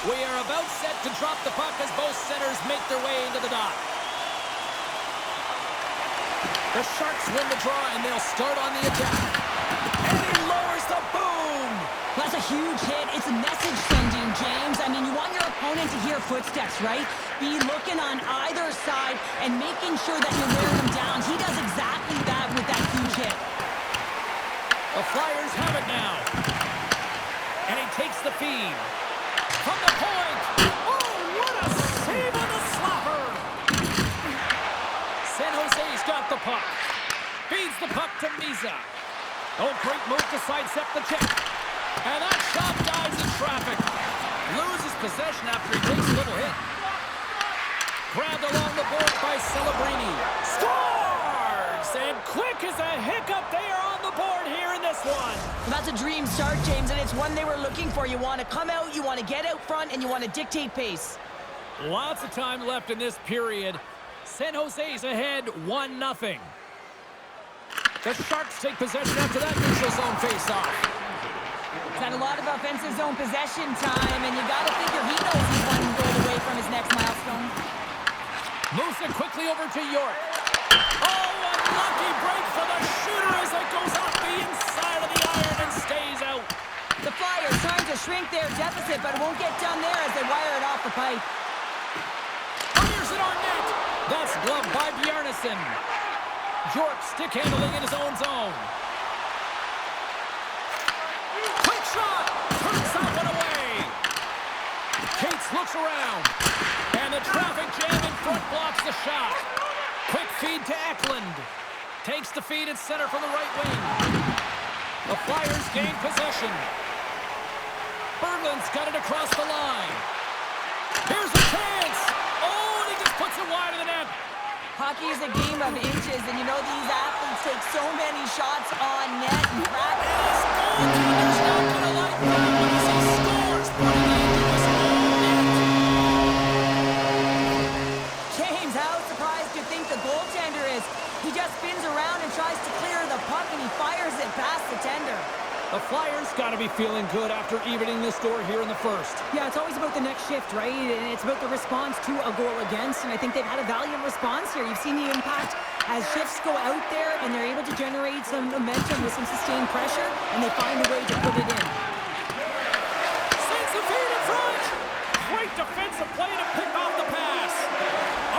We are about set to drop the puck as both centers make their way into the dot. The Sharks win the draw, and they'll start on the attack. And he lowers the boom! That's a huge hit. It's a message sending, James. I mean, you want your opponent to hear footsteps, right? Be looking on either side and making sure that you wear them down. He does exactly that with that huge hit. The Flyers have it now. And he takes the feed. From the point. Oh, what a save on the slapper. San Jose's got the puck. Feeds the puck to Misa. Oh, great move to sidestep the check. And that shot dives in traffic. Loses possession after he takes a little hit. Grabbed along the board by Celebrini. Scores! And quick as a hiccup, they are on the board here in this one. Well, that's a dream start, James, and it's one they were looking for. You want to come out, you want to get out front, and you want to dictate pace. Lots of time left in this period. San Jose's ahead 1-0. The Sharks take possession after that neutral zone face-off. He's had a lot of offensive zone possession time, and you got to figure he knows he's one goal away from his next milestone. Moves it quickly over to York. Oh, unlucky break for the shooter as it goes off the inside of the iron and stays out. The Flyers trying to shrink their deficit, but it won't get done there as they wire it off the pipe. Fires it on net. That's gloved by Bjarnason. York stick handling in his own zone. Quick shot. Turns that one away. Cates looks around. And the traffic jam in front blocks the shot. Quick feed to Eklund. Takes the feed at center from the right wing. The Flyers gain possession. Berglund's got it across the line. Here's a chance. Oh, and he just puts it wide of the net. Hockey is a game of inches, and you know these athletes take so many shots on net and practice. Goaltender's not going to like that as he scores, putting it into his own net. James, how surprised do you think the goaltender is? He just spins around and tries to clear the puck, and he fires it past the tender. The Flyers got to be feeling good after evening the score here in the first. Yeah, it's always about the next shift, right? And it's about the response to a goal against, and I think they've had a valiant response here. You've seen the impact as shifts go out there, and they're able to generate some momentum with some sustained pressure, and they find a way to put it in. Sends the feed in front. Great defensive play to pick off the pass.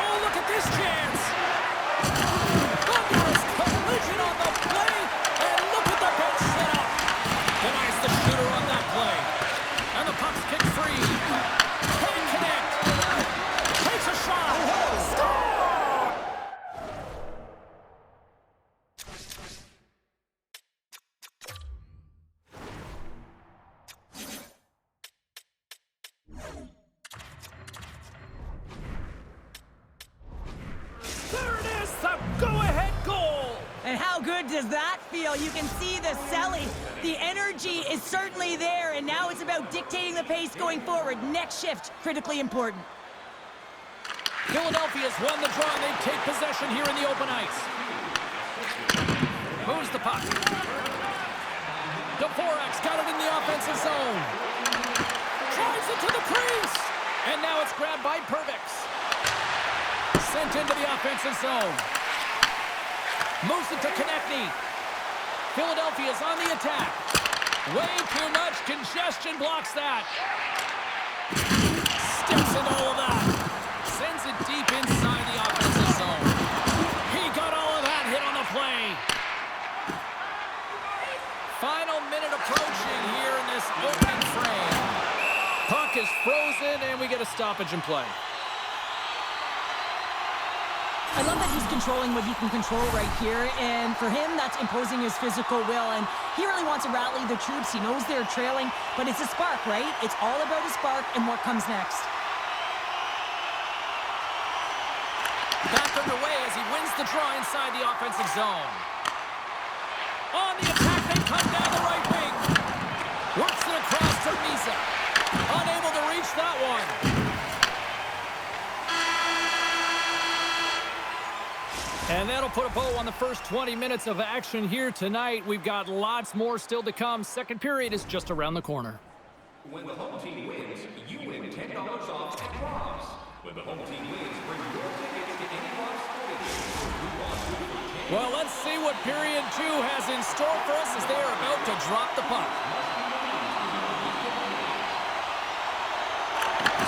Oh, look at this chance. Thunderous collision on the play, and look at the bench set up. Denies the shooter on that play. And the puck's kicked free. Can't connect. Takes a shot. Score! There it is, the go-ahead goal. And how good does that feel? You can see the selling. The energy is certainly there, and now it's about dictating the pace going forward. Next shift, critically important. Philadelphia's won the draw, and they take possession here in the open ice. Moves the puck. Dvorak's got it in the offensive zone. Drives it to the crease. And now it's grabbed by Pervix. Sent into the offensive zone. Moves it to Konechny. Philadelphia's on the attack. Way too much congestion blocks that. Steps into all of that. Sends it deep inside the offensive zone. He got all of that hit on the play. Final minute approaching here in this opening frame. Puck is frozen, and we get a stoppage in play. I love that he's controlling what he can control right here, and for him, that's imposing his physical will, and he really wants to rally the troops. He knows they're trailing, but it's a spark, right? It's all about a spark and what comes next. Back underway as he wins the draw inside the offensive zone. On the attack, they come down the right wing. Works it across to Misa. Unable to reach that one. And that'll put a bow on the first 20 minutes of action here tonight. We've got lots more still to come. Second period is just around the corner. When the home team wins, you win too. $10 off at Ross. When the home team wins, bring your tickets to any Ross Sporting Goods. Well, let's see what period 2 has in store for us as they are about to drop the puck.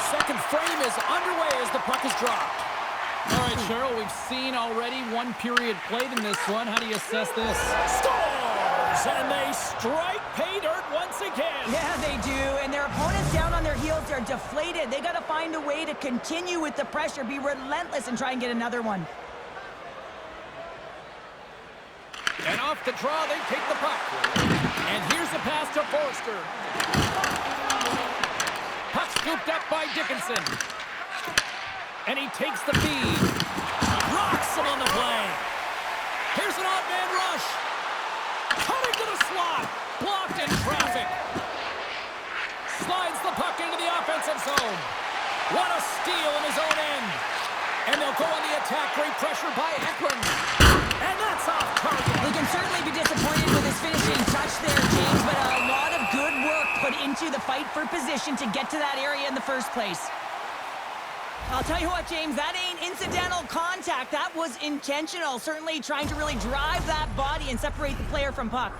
Second frame is underway as the puck is dropped. All right, Cheryl, we've seen already one period played in this one. How do you assess this? Scores! And they strike pay dirt once again. Yeah, they do. And their opponents down on their heels are deflated. They got to find a way to continue with the pressure, be relentless, and try and get another one. And off the draw, they take the puck. And here's a pass to Forrester. Puck scooped up by Dickinson. And he takes the feed. Rocks him on the play. Here's an odd man rush. Coming to the slot. Blocked in traffic. Slides the puck into the offensive zone. What a steal in his own end. And they'll go on the attack. Great pressure by Ekman. And that's off target. He can certainly be disappointed with his finishing touch there, James, but a lot of good work put into the fight for position to get to that area in the first place. I'll tell you what, James, that ain't incidental contact. That was intentional, certainly trying to really drive that body and separate the player from puck.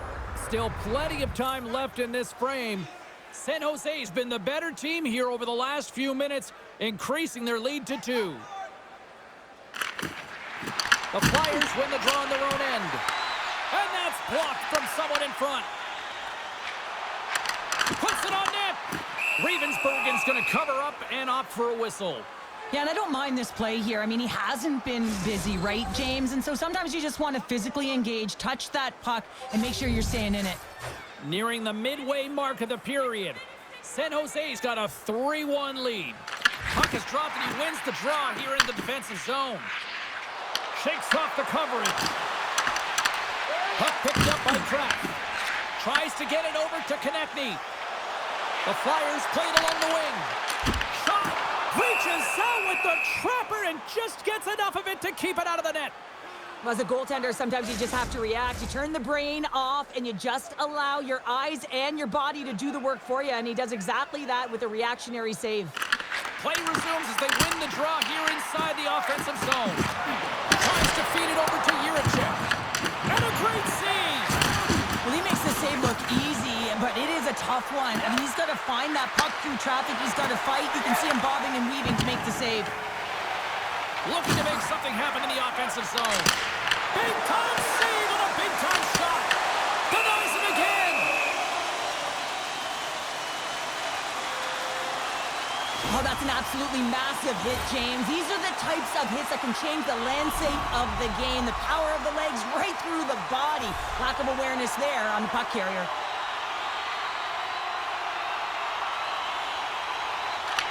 Still plenty of time left in this frame. San Jose's been the better team here over the last few minutes, increasing their lead to 2. The Flyers win the draw on their own end. And that's blocked from someone in front. Puts it on net. Ravensburgen's going to cover up and opt for a whistle. Yeah, and I don't mind this play here. I mean, he hasn't been busy, right, James? And so sometimes you just want to physically engage, touch that puck, and make sure you're staying in it. Nearing the midway mark of the period. San Jose's got a 3-1 lead. Puck is dropped and he wins the draw here in the defensive zone. Shakes off the coverage. Puck picked up by Kraft. Tries to get it over to Konechny. The Flyers played along the wing. Shot! Reaches out with the trapper and just gets enough of it to keep it out of the net. As a goaltender, sometimes you just have to react. You turn the brain off and you just allow your eyes and your body to do the work for you, and he does exactly that with a reactionary save. Play resumes as they win the draw here inside the offensive zone. Tries to feed it over to Juracek. And a great save! Well, he makes the save look easy, but it is a tough one. I mean, he's got to find that puck through traffic. He's got to fight. You can see him bobbing and weaving to make the save. Looking to make something happen in the offensive zone. Big-time save and a big-time shot. Denies him again. Oh, that's an absolutely massive hit, James. These are the types of hits that can change the landscape of the game. The power of the legs right through the body. Lack of awareness there on the puck carrier.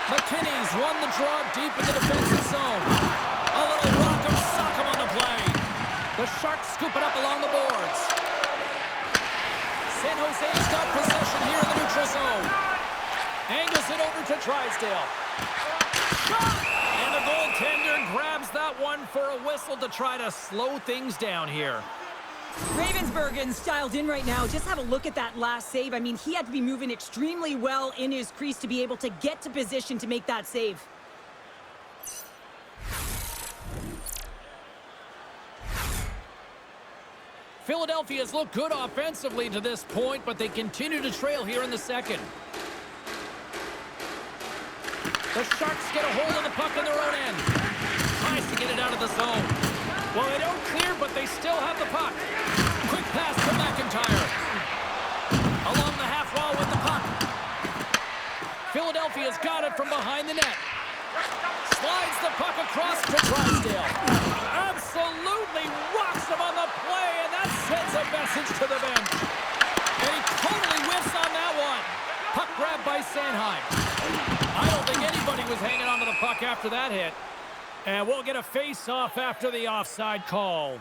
McKinney's won the draw deep in the defensive zone. A little rock'em sock'em on the play. The Sharks scoop it up along the boards. San Jose's got possession here in the neutral zone. Angles it over to Drysdale. Shot! And the goaltender grabs that one for a whistle to try to slow things down here. Ravensburgen's dialed in right now. Just have a look at that last save. I mean, he had to be moving extremely well in his crease to be able to get to position to make that save. Philadelphia's looked good offensively to this point, but they continue to trail here in the second. The Sharks get a hold of the puck in their own end. Tries to get it out of the zone. Well, they don't clear, but they still have the puck. Quick pass to McIntyre. Along the half wall with the puck. Philadelphia's got it from behind the net. Slides the puck across to Drysdale. Absolutely rocks him on the play, and that sends a message to the bench. And he totally whiffs on that one. Puck grabbed by Sanheim. I don't think anybody was hanging onto the puck after that hit. And we'll get a face-off after the offside call.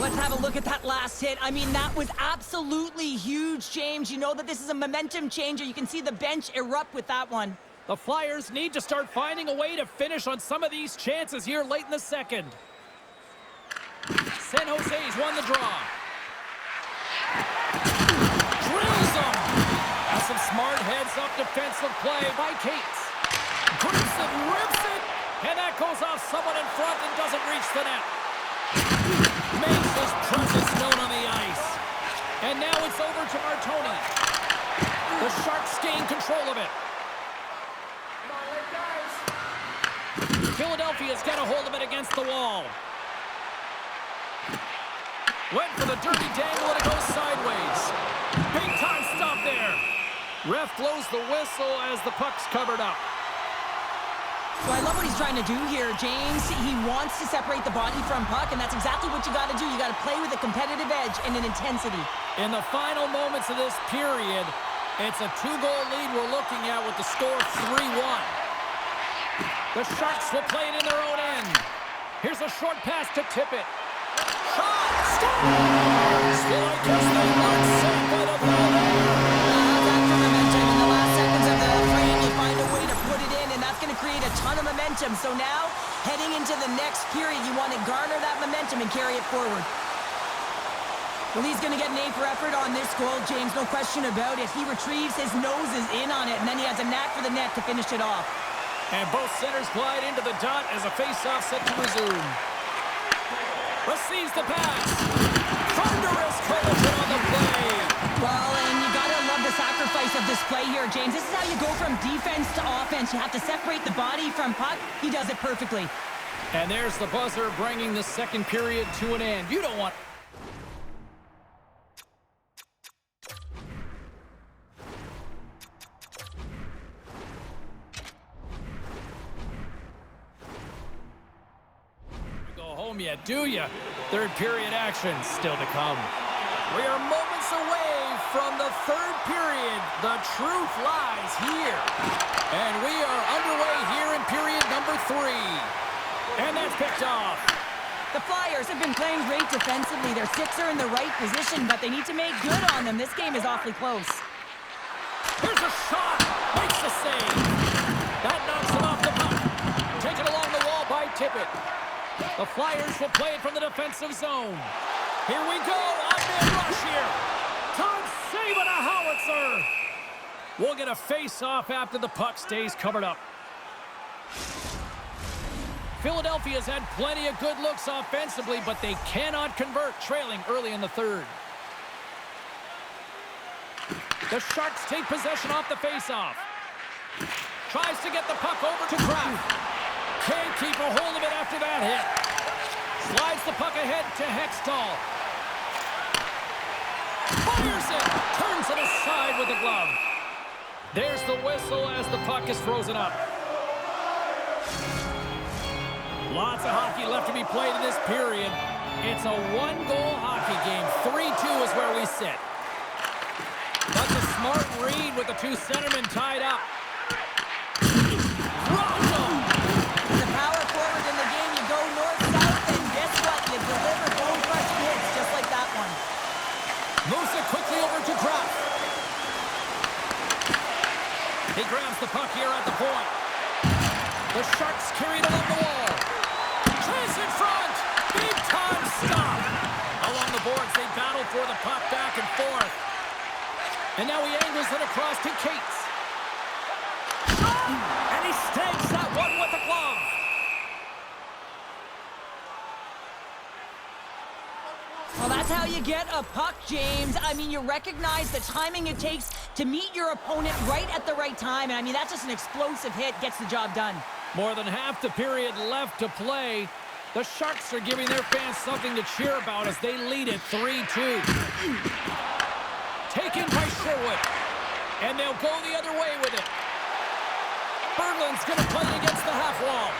Let's have a look at that last hit. I mean, that was absolutely huge, James. You know that this is a momentum changer. You can see the bench erupt with that one. The Flyers need to start finding a way to finish on some of these chances here late in the second. San Jose's won the draw. Drills them. That's some smart heads-up defensive play by Cates. Grips it, rips it, and that goes off someone in front and doesn't reach the net. Makes his presence known on the ice. And now it's over to Martoni. The Sharks gain control of it. Philadelphia's got a hold of it against the wall. Went for the dirty dangle and it goes sideways. Big time stop there. Ref blows the whistle as the puck's covered up. So I love what he's trying to do here, James. He wants to separate the body from puck, and that's exactly what you got to do. You got to play with a competitive edge and an intensity. In the final moments of this period, it's a 2-goal lead we're looking at with the score 3-1. The Sharks will play it in their own end. Here's a short pass to Tippett. Shot! Scores! Well, I guess they weren't set by the goal. After momentum in the last seconds of the frame, you find a way to put it in, and that's going to create a ton of momentum. So now, heading into the next period, you want to garner that momentum and carry it forward. Well, he's going to get an A for effort on this goal, James, no question about it. He retrieves, his nose is in on it, and then he has a knack for the net to finish it off. And both centers glide into the dot as a face-off set to resume. Receives the pass. Thunderous collision on the play. Well, and you got to love the sacrifice of this play here, James. This is how you go from defense to offense. You have to separate the body from puck. He does it perfectly. And there's the buzzer bringing the second period to an end. You don't want... home yet, do you? Third period action still to come. We are moments away from the third period. The truth lies here. And we are underway here in period number 3. And that's picked off. The Flyers have been playing great defensively. Their sticks are in the right position, but they need to make good on them. This game is awfully close. Here's a shot. Makes the save. That knocks him off the puck. Taken along the wall by Tippett. The Flyers will play it from the defensive zone. Here we go. On-man rush here. Todd saving a howitzer. We'll get a face-off after the puck stays covered up. Philadelphia's had plenty of good looks offensively, but they cannot convert, trailing early in the third. The Sharks take possession off the face-off. Tries to get the puck over to Kraft. Can't keep a hold of it after that hit. Slides the puck ahead to Hextall. Fires it. Turns it aside with the glove. There's the whistle as the puck is frozen up. Lots of hockey left to be played in this period. It's a 1-goal hockey game. 3-2 is where we sit. That's a smart read with the two centermen tied up. Moves it quickly over to Kraft. He grabs the puck here at the point. The Sharks carry it along the wall. Chase in front. Big time stop. Along the boards, they battle for the puck back and forth. And now he angles it across to Cates. And he stakes that one with the glove. Well, that's how you get a puck, James. I mean, you recognize the timing it takes to meet your opponent right at the right time. And I mean, that's just an explosive hit, gets the job done. More than half the period left to play. The Sharks are giving their fans something to cheer about as they lead it 3-2. Taken by Sherwood. And they'll go the other way with it. Berglund's going to play it against the half wall.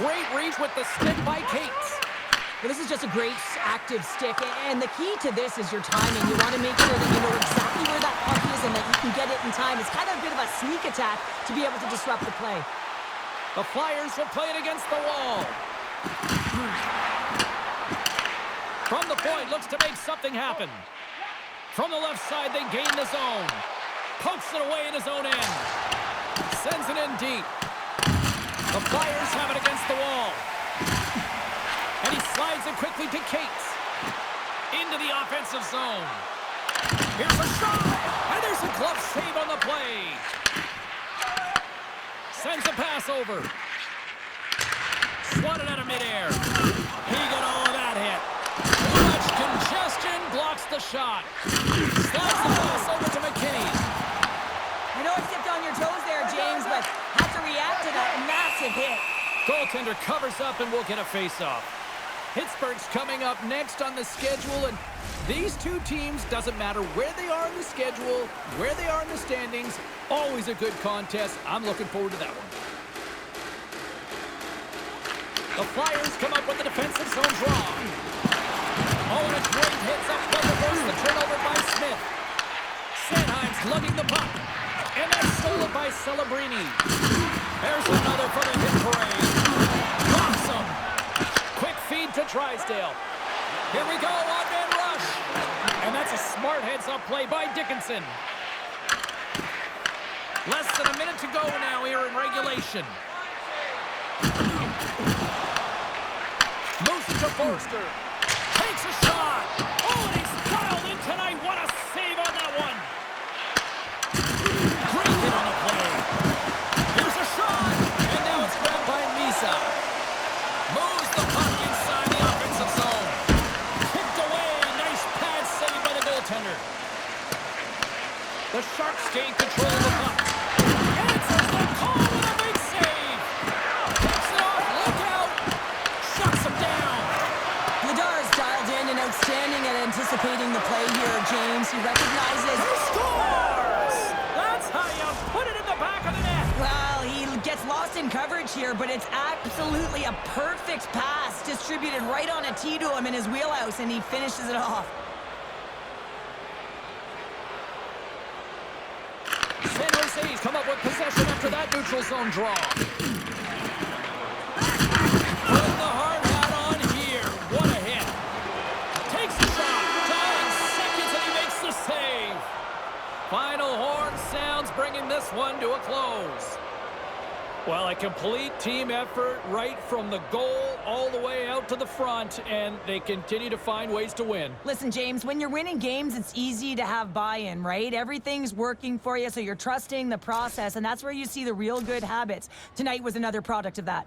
Great reach with the stick by Cates. Well, this is just a great active stick, and the key to this is your timing. You want to make sure that you know exactly where that puck is and that you can get it in time. It's kind of a bit of a sneak attack to be able to disrupt the play. The Flyers will play it against the wall. From the point, looks to make something happen. From the left side, they gain the zone. Pokes it away in his own end. Sends it in deep. The Flyers have it against the wall. And he slides it quickly to Cates. Into the offensive zone. Here's a shot. And there's a glove save on the play. Sends the pass over. Swatted out of midair. He got all of that hit. Too much congestion, blocks the shot. Slides the pass over to McKinney. I know I stepped on your toes there, James, but had to react to that massive hit. Goaltender covers up and we'll get a face-off. Pittsburgh's coming up next on the schedule, and these two teams, doesn't matter where they are in the schedule, where they are in the standings, always a good contest. I'm looking forward to that one. The Flyers come up with the defensive zone draw. Oh, and a great hits up front to force the turnover by Smith. Sanheim's lugging the puck, and that's stolen by Celebrini. There's another for the hit parade. Awesome. Quick feed to Drysdale. Here we go, one-man rush. And that's a smart heads-up play by Dickinson. Less than a minute to go now here in regulation. Moves to Forster. Takes a shot. Oh, and he's dialed in tonight. What a save on that one. Great hit on the play. Here's a shot. And now it's grabbed by Misa. Moves the puck inside the offensive zone. Kicked away. Nice pad save by the goaltender. The Sharks gain control of the puck. Answers the call with a big save. Takes it off. Look out. Shuts him down. Ladar's dialed in and outstanding at anticipating the play here, James. He recognizes... He scores! That's how you put it in the back of the net. Well, he gets lost in coverage here, but it's absolutely a perfect pass distributed right on a tee to him in his wheelhouse, and he finishes it off. San Jose's come up with possession after that neutral zone draw. Putting the hard hat on here. What a hit. Takes the shot. Dying seconds and he makes the save. Final horn sounds, bringing this one to a close. Well, a complete team effort right from the goal all the way out to the front, and they continue to find ways to win. Listen, James, when you're winning games, it's easy to have buy-in, right? Everything's working for you, so you're trusting the process, and that's where you see the real good habits. Tonight was another product of that.